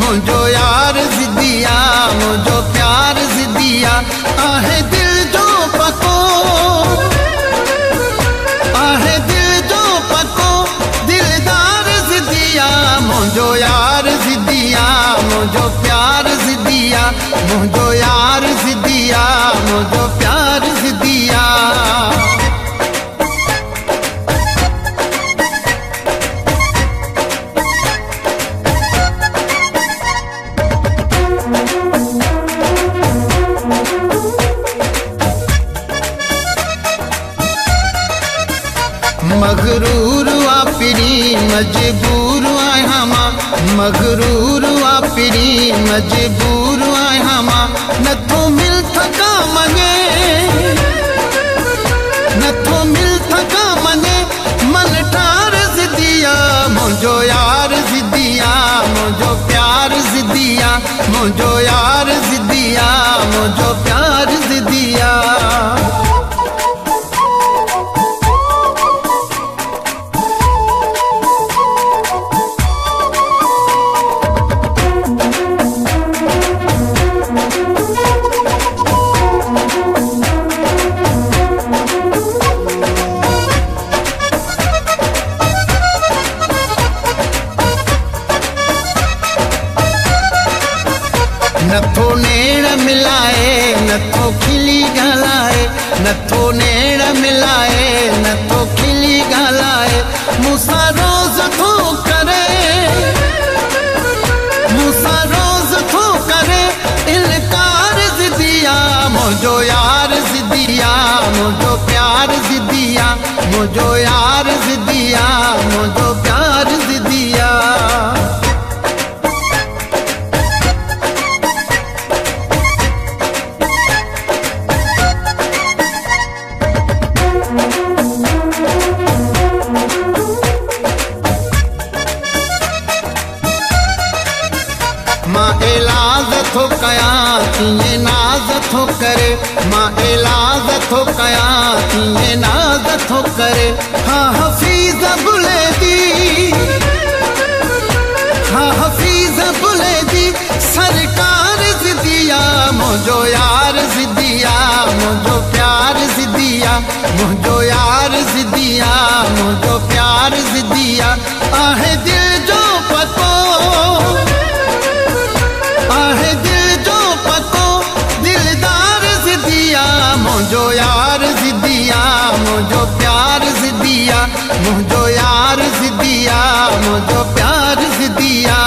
मुझो यार ज़िदिया मुझो प्यार ज़िदिया आहे दिल जो पको आहे दिल जो पको दिलदार ज़िदिया मुझो यार ज़िदिया मुझो प्यार ज़िदिया मुझो यार ज़िदिया मुझो प्यार ज़िदिया मगरूर वापिरी मजबूर आया मां मगरूर वापिरी मजबूर आया मां नथो मिल थका मने नथो मिल थका मने मन ठार ज़िदिया मुझो यार ज़िदिया मुझो प्यार ज़िदिया मुझो यार ज़िदिया मुझो प्यार ज़िदिया नथो नेड़ मिलाए नथो खिली ॻाल्हाए नथो नेड़ मिलाए नथो खिली ॻाल्हाए मूंसां रोज़ थो करे मूंसां रोज़ थो करे इनकार ज़िदिया मुझो यार ज़िदिया मुझो प्यार ज़िदिया मुझो यार ज़िदिया मुझो प्यार ज़िदिया मां इलाज थो कयां तीअं नाज़ थो करे मां इलाज थो कयां तीअं नाज़ थो करे हाँ हफ़ीज़ बुले दी हाँ हफ़ीज़ बुले दी सरकार ज़िदिया मुझो यार ज़िदिया मुझो प्यार ज़िदिया मुझो यार ज़िदिया मुझो प्यार ज़िदिया आहे दिल जो पको आहे दिल जो पको दिलदार ज़िदिया मुझो यार ज़िदिया मुझो प्यार ज़िदिया मुझो यार ज़िदिया मुझो प्यार ज़िदिया